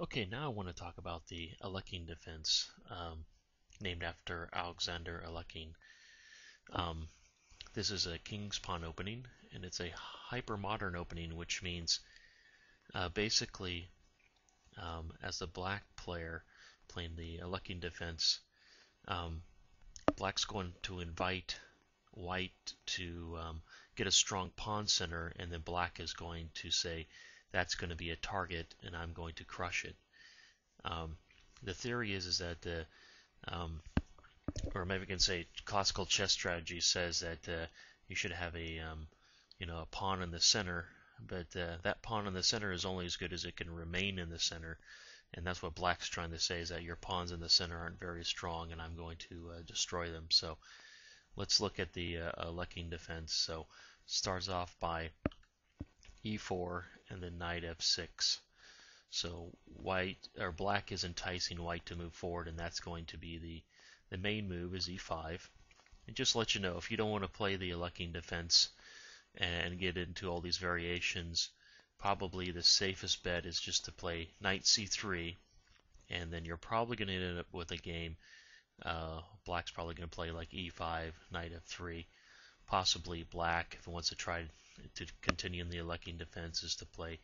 Okay, now I want to talk about the Alekhine defense, named after Alexander Alekhine. Um, this is a king's pawn opening, and it's a hyper-modern opening, which means basically, as the black player playing the Alekhine defense, um, black's going to invite white to get a strong pawn center, and then black is going to say, that's going to be a target, and I'm going to crush it. Um, the theory is that um, or maybe we can say classical chess strategy says that you should have a pawn in the center, but that pawn in the center is only as good as it can remain in the center, and that's what black's trying to say, is that your pawns in the center aren't very strong, and I'm going to destroy them. So let's look at the Alekhine defense. So starts off by e4 and then knight f6. So white or black is enticing white to move forward, and that's going to be the main move is e5. And just to let you know, if you don't want to play the Alekhine defense and get into all these variations, probably the safest bet is just to play knight c3, and then you're probably going to end up with a game. Black's probably going to play like e5, knight f3. Possibly black, if it wants to try to continue in the Alekhine defense, is to play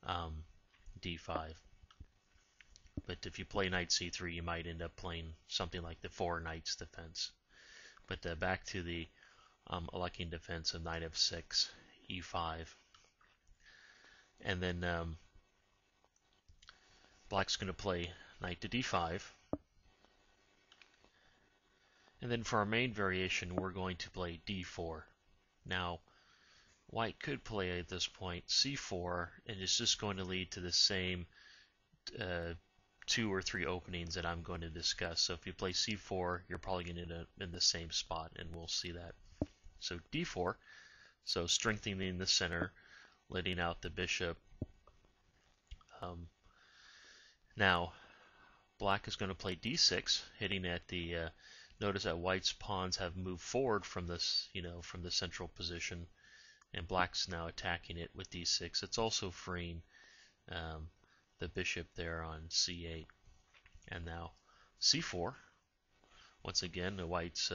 d5. But if you play knight c3, you might end up playing something like the four knights defense. But back to the Alekhine defense of knight f6, e5, and then black's going to play knight to d5. And then for our main variation, we're going to play d4. Now, white could play at this point c4, and it's just going to lead to the same two or three openings that I'm going to discuss. So if you play c4, you're probably going to end up in the same spot, and we'll see that. So d4, so strengthening the center, letting out the bishop. Now, black is going to play d6, hitting at the. Notice that white's pawns have moved forward from this, from the central position, and black's now attacking it with d6. It's also freeing the bishop there on c8. And now c4. Once again, the white's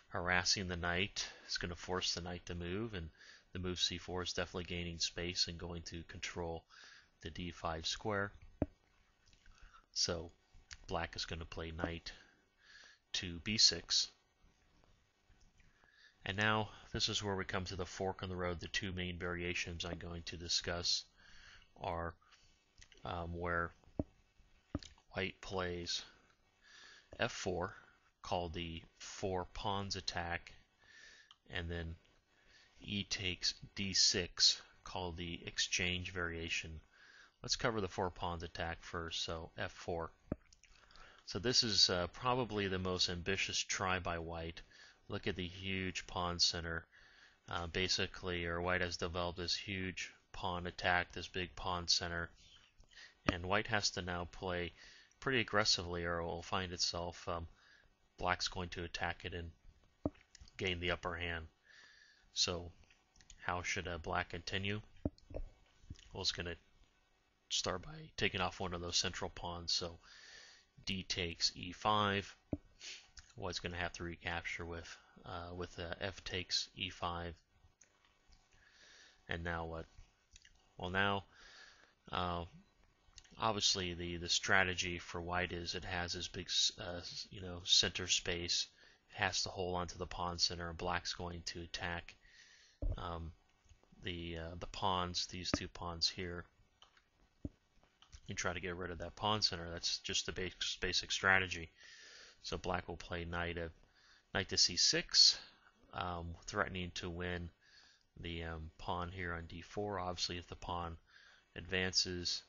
harassing the knight. It's going to force the knight to move, and the move c4 is definitely gaining space and going to control the d5 square. So black is going to play knight to b6. And now this is where we come to the fork in the road. The two main variations I'm going to discuss are where white plays f4, called the four pawns attack, and then e takes d6, called the exchange variation. Let's cover the four pawns attack first. So f4. So this is probably the most ambitious try by white. Look at the huge pawn center. Basically, white has developed this huge pawn attack, this big pawn center, and white has to now play pretty aggressively, or it will find itself black's going to attack it and gain the upper hand. So how should black continue? Well, it's going to start by taking off one of those central pawns. So d takes e5. White's going to have to recapture with f takes e5. And now what? Well, now obviously the strategy for white is it has this big center space. It has to hold onto the pawn center, and black's going to attack the pawns, these two pawns here, and try to get rid of that pawn center. That's just the basic strategy. So black will play knight to c6, threatening to win the pawn here on d4. Obviously, if the pawn advances,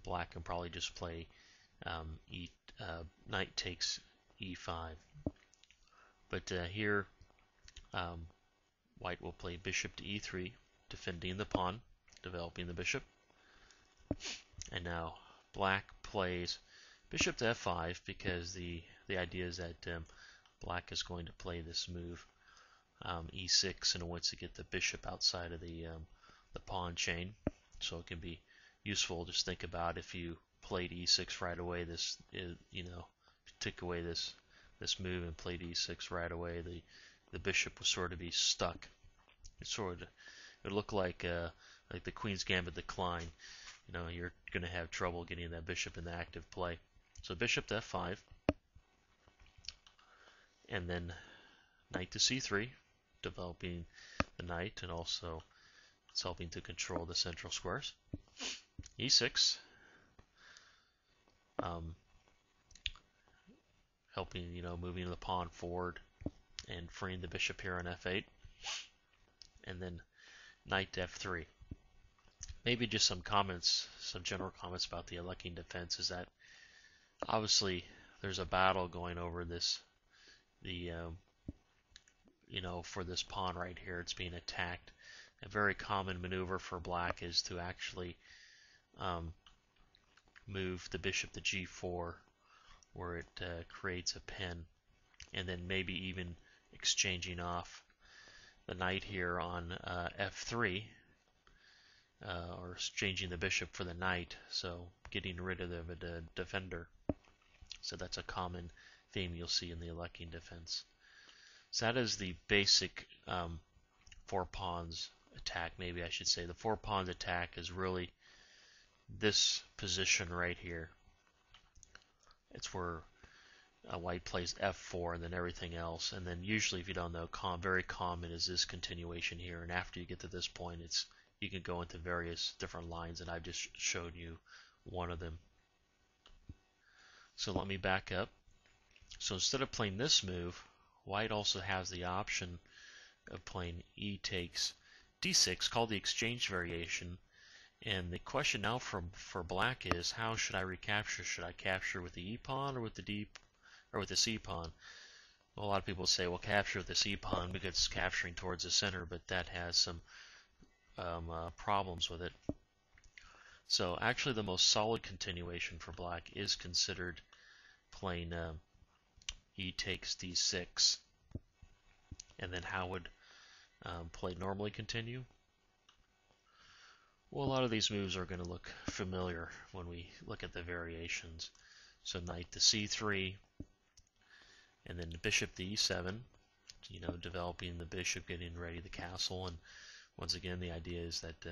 black can probably just play knight takes e5. But here, white will play bishop to e3, defending the pawn, developing the bishop. And now black plays bishop to f5, because the idea is that black is going to play this move e6, and it wants to get the bishop outside of the pawn chain, so it can be useful. Just think about if you played e6 right away, this is, took away this move and played e6 right away, the bishop would sort of be stuck. It would look like the Queen's Gambit decline. You're going to have trouble getting that bishop in the active play. So bishop to f5, and then knight to c3, developing the knight, and also it's helping to control the central squares. e6, helping, moving the pawn forward and freeing the bishop here on f8, and then knight to f3. Maybe just some comments, some general comments about the Alekhine defense is that obviously there's a battle going over this, for this pawn right here. It's being attacked. A very common maneuver for black is to actually move the bishop to g4, where it creates a pin, and then maybe even exchanging off the knight here on f3, or exchanging the bishop for the knight, so getting rid of the defender. So that's a common theme you'll see in the Alekhine defense. So that is the basic four pawns attack. Maybe I should say the four pawns attack is really this position right here. It's where white plays f4 and then everything else, and then usually, if you don't know, very common is this continuation here, and after you get to this point, you can go into various different lines, and I've just showed you one of them. So let me back up. So instead of playing this move, white also has the option of playing e takes d6, called the exchange variation. And the question now for black is, how should I recapture? Should I capture with the e pawn or with the c pawn? Well, a lot of people say, well, capture with the c pawn because it's capturing towards the center, but that has some problems with it. So actually, the most solid continuation for black is considered playing e takes d6. And then how would play normally continue? Well, a lot of these moves are going to look familiar when we look at the variations. So knight to c3, and then bishop to e7, developing the bishop, getting ready the castle. And once again, the idea is that,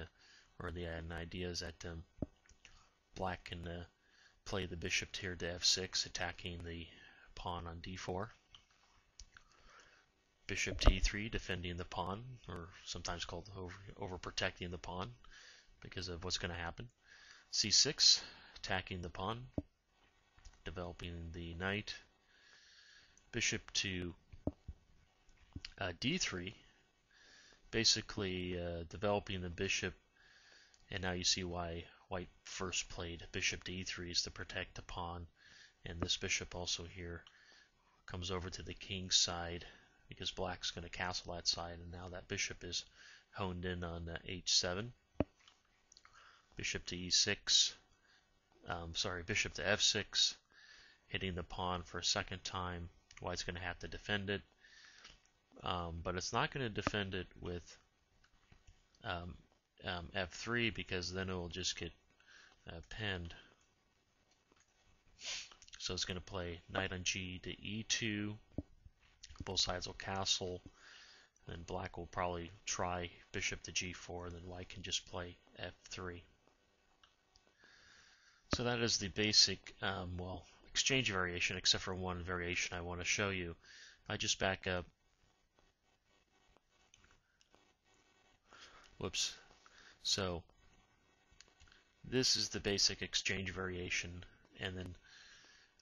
black can play the bishop here to f6, attacking the pawn on d4. Bishop to e3, defending the pawn, or sometimes called overprotecting the pawn because of what's going to happen. c6, attacking the pawn, developing the knight. Bishop to d3, basically developing the bishop, and now you see why white first played bishop to e3 is to protect the pawn, and this bishop also here comes over to the king's side because black's going to castle that side, and now that bishop is honed in on h7. Bishop to e6, bishop to f6, hitting the pawn for a second time. White's going to have to defend it, but it's not going to defend it with f3 because then it will just get pinned. So it's going to play knight on g to e2. Both sides will castle. Then black will probably try bishop to g4, and then white can just play f3. So that is the basic, exchange variation, except for one variation I want to show you. If I just back up, whoops. So this is the basic exchange variation, and then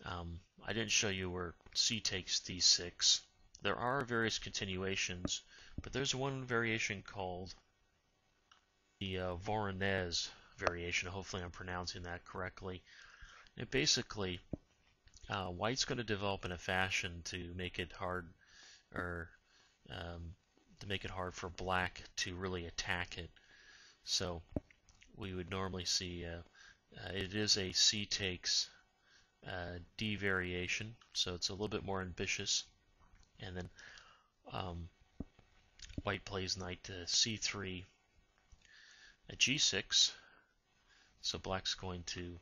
I didn't show you where c takes d6. There are various continuations, but there's one variation called the Voronezh variation. Hopefully I'm pronouncing that correctly. It basically, white's going to develop in a fashion to make it hard, for black to really attack it. So we would normally see it is a c takes d variation, so it's a little bit more ambitious. And then white plays knight to c3 at g6, So black's going to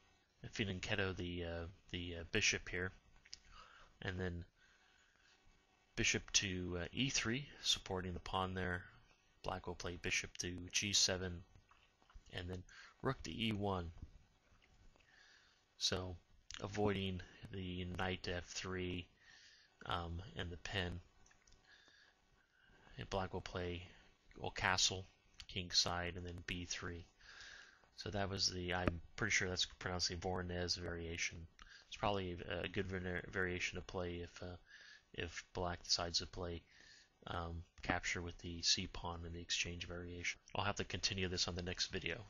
fianchetto the bishop here, and then bishop to e3, supporting the pawn there. Black will play bishop to g7, and then rook to e1. So avoiding the knight to f3 and the pin. And black will castle, king side, and then b3. So that was I'm pretty sure that's pronounced the Voronezh variation. It's probably a good variation to play if black decides to play capture with the c pawn in the exchange variation. I'll have to continue this on the next video.